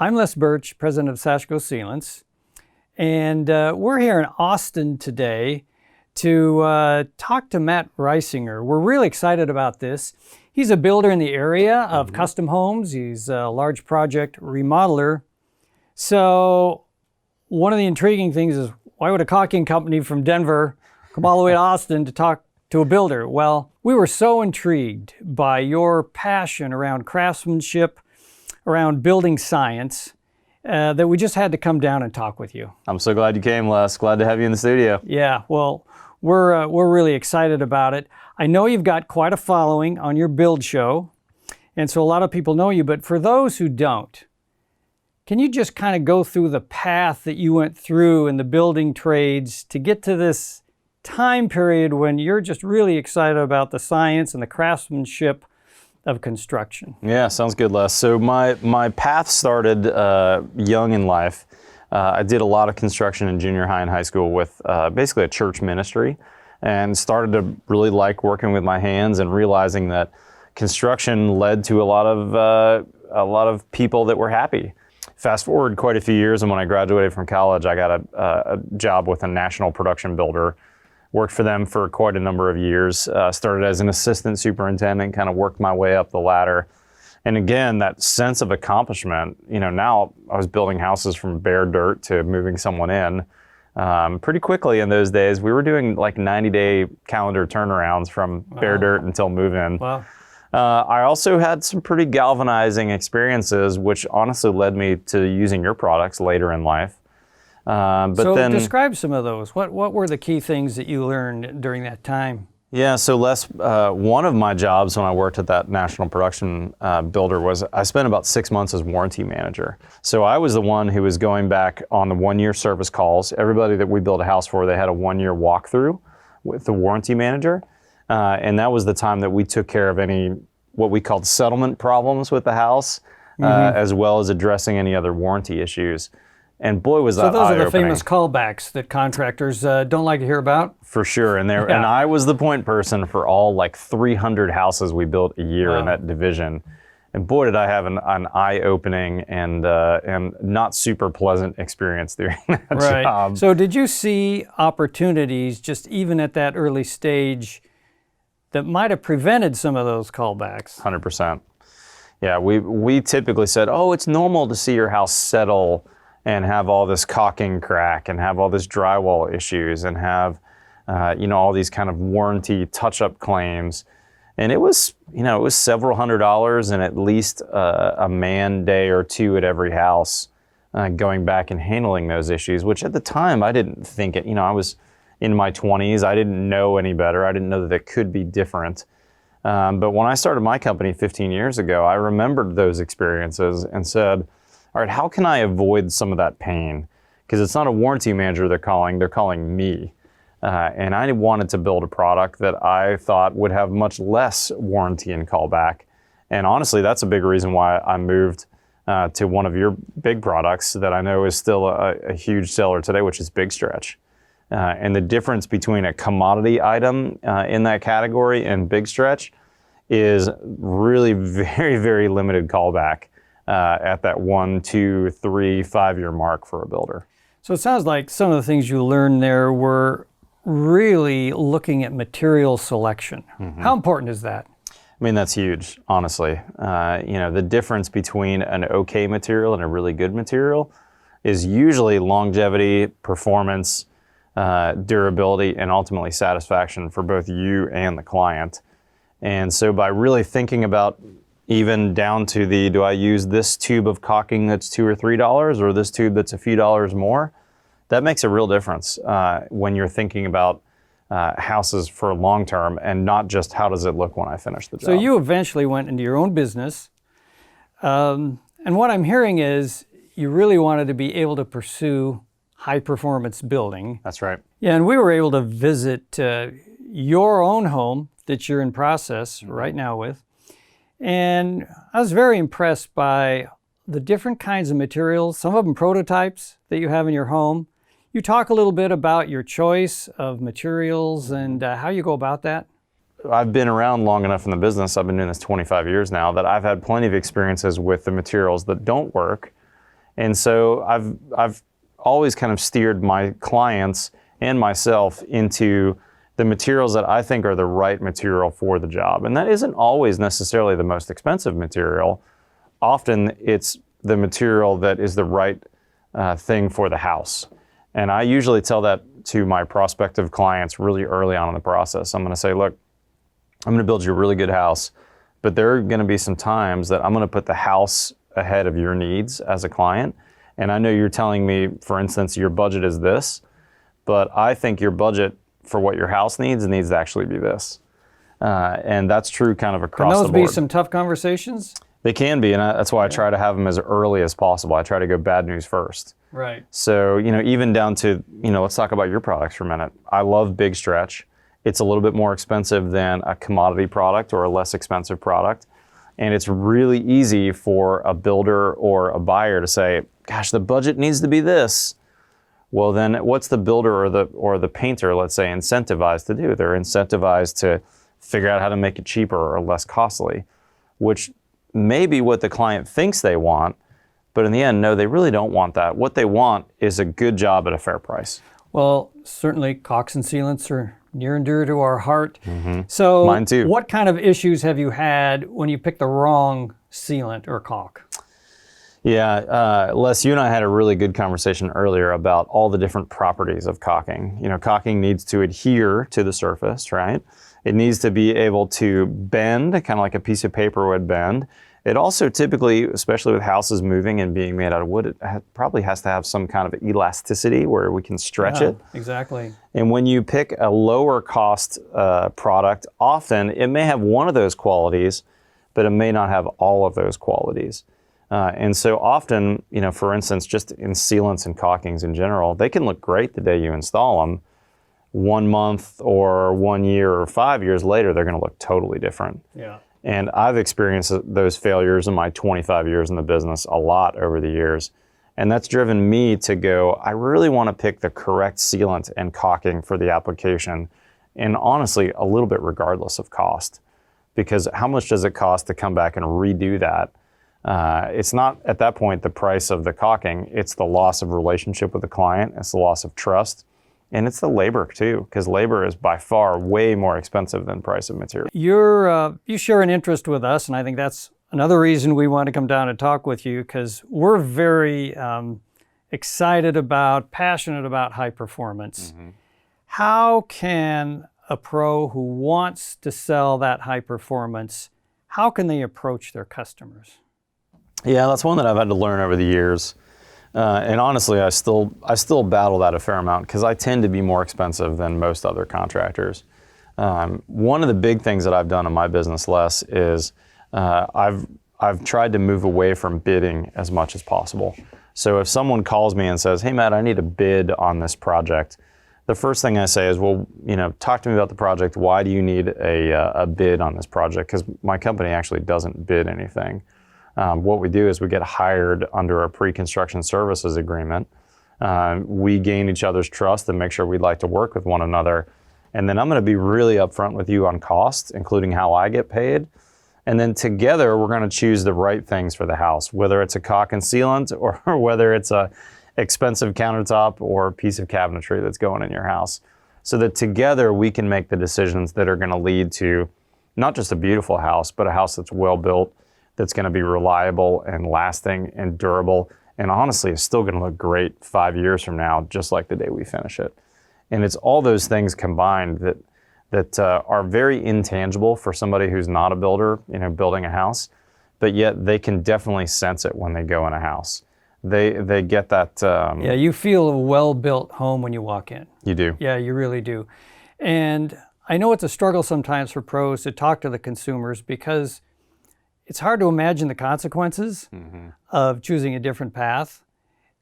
I'm Les Birch, president of Sashco Sealants, and we're here in Austin today to talk to Matt Reisinger. We're really excited about this. He's a builder in the area of custom homes. He's a large project remodeler. So one of the intriguing things is, why would a caulking company from Denver come all the way to Austin to talk to a builder? Well, we were so intrigued by your passion around craftsmanship, around building science, that we just had to come down and talk with you. I'm so glad you came, Les. Glad to have you in the studio. Yeah, well, we're really excited about it. I know you've got quite a following on your build show, and so a lot of people know you, but for those who don't, can you just kind of go through the path that you went through in the building trades to get to this time period when you're just really excited about the science and the craftsmanship of construction? Yeah, sounds good, Les. So my path started young in life. I did a lot of construction in junior high and high school with basically a church ministry, and started to really like working with my hands and realizing that construction led to a lot of people that were happy. Fast forward quite a few years, and when I graduated from college, I got a job with a national production builder. Worked for them for quite a number of years. Started as an assistant superintendent, kind of worked my way up the ladder. And again, that sense of accomplishment, now I was building houses from bare dirt to moving someone in. Pretty quickly in those days, we were doing like 90-day calendar turnarounds from bare dirt until move-in. Wow. I also had some pretty galvanizing experiences, which honestly led me to using your products later in life. So describe some of those. What were the key things that you learned during that time? Yeah, so Les, one of my jobs when I worked at that national production builder was I spent about 6 months as warranty manager. So I was the one who was going back on the one-year service calls. Everybody that we built a house for, they had a one-year walkthrough with the warranty manager. And that was the time that we took care of any, what we called settlement problems with the house, as well as addressing any other warranty issues. And boy, was that eye-opening. So those are the famous callbacks that contractors don't like to hear about? For sure. And and I was the point person for all like 300 houses we built a year in that division. And boy, did I have an eye-opening and not super pleasant experience during that job. So did you see opportunities just even at that early stage that might have prevented some of those callbacks? 100%. Yeah, we typically said, oh, it's normal to see your house settle and have all this caulking crack and have all this drywall issues and have, all these kind of warranty touch-up claims. And it was several $100s and at least a man day or two at every house going back and handling those issues, which at the time I didn't think it, I was in my 20s. I didn't know any better. I didn't know that it could be different. But when I started my company 15 years ago, I remembered those experiences and said, all right, how can I avoid some of that pain? Because it's not a warranty manager they're calling me. And I wanted to build a product that I thought would have much less warranty and callback. And honestly, that's a big reason why I moved to one of your big products that I know is still a huge seller today, which is Big Stretch. And the difference between a commodity item in that category and Big Stretch is really very, very limited callback. At that 1, 2, 3, 5-year mark for a builder. So it sounds like some of the things you learned there were really looking at material selection. How important is that? I mean, that's huge, honestly. The difference between an okay material and a really good material is usually longevity, performance, durability, and ultimately satisfaction for both you and the client. And so by really thinking about even down to do I use this tube of caulking that's $2 or $3 or this tube that's a few dollars more? That makes a real difference when you're thinking about houses for long term and not just how does it look when I finish the job. So you eventually went into your own business. And what I'm hearing is you really wanted to be able to pursue high performance building. That's right. Yeah, and we were able to visit your own home that you're in process right now with. And I was very impressed by the different kinds of materials, some of them prototypes that you have in your home. You talk a little bit about your choice of materials and how you go about that? I've been around long enough in the business, I've been doing this 25 years now, that I've had plenty of experiences with the materials that don't work And so I've always kind of steered my clients and myself into the materials that I think are the right material for the job. And that isn't always necessarily the most expensive material. Often it's the material that is the right thing for the house. And I usually tell that to my prospective clients really early on in the process. I'm going to say, look, I'm going to build you a really good house, but there are going to be some times that I'm going to put the house ahead of your needs as a client. And I know you're telling me, for instance, your budget is this, but I think your budget for what your house needs to actually be this. And that's true kind of across the board. Can those be some tough conversations? They can be, and that's why I try to have them as early as possible. I try to go bad news first. Right. So, even down to, let's talk about your products for a minute. I love Big Stretch. It's a little bit more expensive than a commodity product or a less expensive product. And it's really easy for a builder or a buyer to say, gosh, the budget needs to be this. Well, then what's the builder or the painter, let's say, incentivized to do? They're incentivized to figure out how to make it cheaper or less costly, which may be what the client thinks they want, but in the end, no, they really don't want that. What they want is a good job at a fair price. Well, certainly caulks and sealants are near and dear to our heart. So Mine too. What kind of issues have you had when you picked the wrong sealant or caulk? Yeah, Les, you and I had a really good conversation earlier about all the different properties of caulking. Caulking needs to adhere to the surface, right? It needs to be able to bend, kind of like a piece of paper would bend. It also typically, especially with houses moving and being made out of wood, it probably has to have some kind of elasticity where we can stretch it. Exactly. And when you pick a lower cost product, often it may have one of those qualities, but it may not have all of those qualities. And so often, for instance, just in sealants and caulkings in general, they can look great the day you install them. 1 month or 1 year or 5 years later, they're going to look totally different. Yeah. And I've experienced those failures in my 25 years in the business a lot over the years. And that's driven me to go, I really want to pick the correct sealant and caulking for the application. And honestly, a little bit regardless of cost. Because how much does it cost to come back and redo that? It's not at that point the price of the caulking, it's the loss of relationship with the client, it's the loss of trust, and it's the labor too, because labor is by far way more expensive than price of material. You share an interest with us, and I think that's another reason we want to come down and talk with you, because we're very passionate about high performance. How can a pro who wants to sell that high performance, how can they approach their customers? Yeah, that's one that I've had to learn over the years. And honestly, I still battle that a fair amount because I tend to be more expensive than most other contractors. One of the big things that I've done in my business, Les, is I've tried to move away from bidding as much as possible. So if someone calls me and says, hey, Matt, I need a bid on this project, the first thing I say is, well, talk to me about the project. Why do you need a bid on this project? Because my company actually doesn't bid anything. What we do is we get hired under a pre-construction services agreement. We gain each other's trust and make sure we'd like to work with one another. And then I'm going to be really upfront with you on costs, including how I get paid. And then together, we're going to choose the right things for the house, whether it's a caulk and sealant or whether it's a expensive countertop or a piece of cabinetry that's going in your house. So that together we can make the decisions that are going to lead to not just a beautiful house, but a house that's well built, that's going to be reliable and lasting and durable, and honestly is still going to look great 5 years from now, just like the day we finish it. And it's all those things combined that are very intangible for somebody who's not a builder, building a house, but yet they can definitely sense it when they go in a house. They get that. Yeah, you feel a well-built home when you walk in. You do. Yeah, you really do. And I know it's a struggle sometimes for pros to talk to the consumers because it's hard to imagine the consequences of choosing a different path,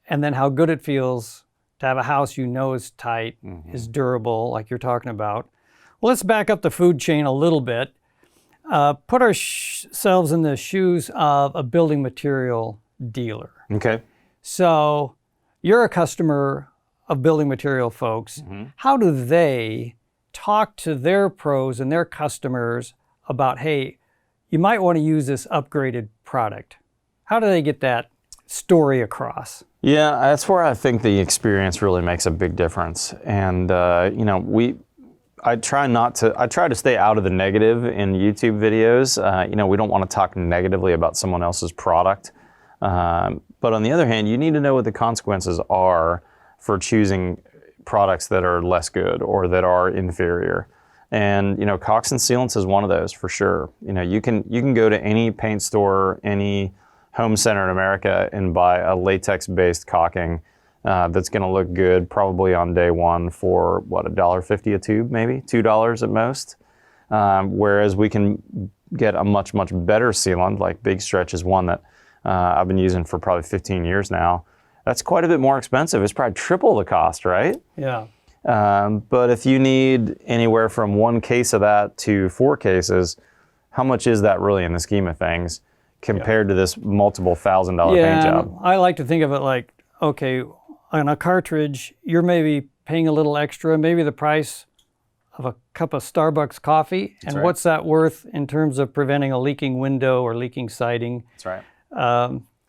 and then how good it feels to have a house is tight, is durable, like you're talking about. Well, let's back up the food chain a little bit. Put ourselves in the shoes of a building material dealer. Okay. So you're a customer of building material folks. How do they talk to their pros and their customers about, hey, you might want to use this upgraded product? How do they get that story across. Yeah, that's where I think the experience really makes a big difference. And I try to stay out of the negative in YouTube videos. We don't want to talk negatively about someone else's product. But on the other hand, you need to know what the consequences are for choosing products that are less good or that are inferior. And caulks and sealants is one of those for sure. You can go to any paint store, any home center in America and buy a latex-based caulking that's going to look good probably on day one for $1.50 a tube, maybe $2 at most. Whereas we can get a much better sealant, like Big Stretch is one that I've been using for probably 15 years now. That's quite a bit more expensive. It's probably triple the cost, right? Yeah. But if you need anywhere from 1 case of that to 4 cases, how much is that really in the scheme of things compared to this multiple $1,000 paint job? I like to think of it like, okay, on a cartridge, you're maybe paying a little extra, maybe the price of a cup of Starbucks coffee. That's and right. What's that worth in terms of preventing a leaking window or leaking siding? That's right.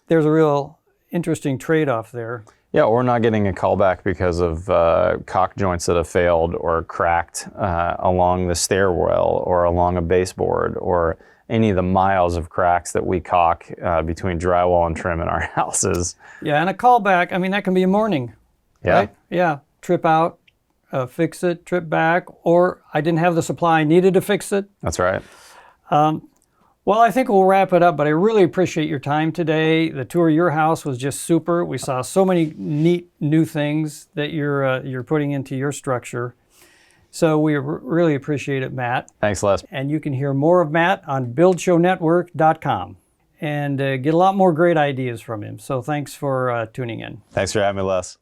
There's a real interesting trade-off there. Yeah, or not getting a callback because of caulk joints that have failed or cracked along the stairwell or along a baseboard or any of the miles of cracks that we caulk between drywall and trim in our houses. Yeah, and a callback, that can be a morning. Yeah. Right? Yeah, trip out, fix it, trip back, or I didn't have the supply I needed to fix it. That's right. Well, I think we'll wrap it up, but I really appreciate your time today. The tour of your house was just super. We saw so many neat new things that you're putting into your structure. So we really appreciate it, Matt. Thanks, Les. And you can hear more of Matt on buildshownetwork.com and get a lot more great ideas from him. So thanks for tuning in. Thanks for having me, Les.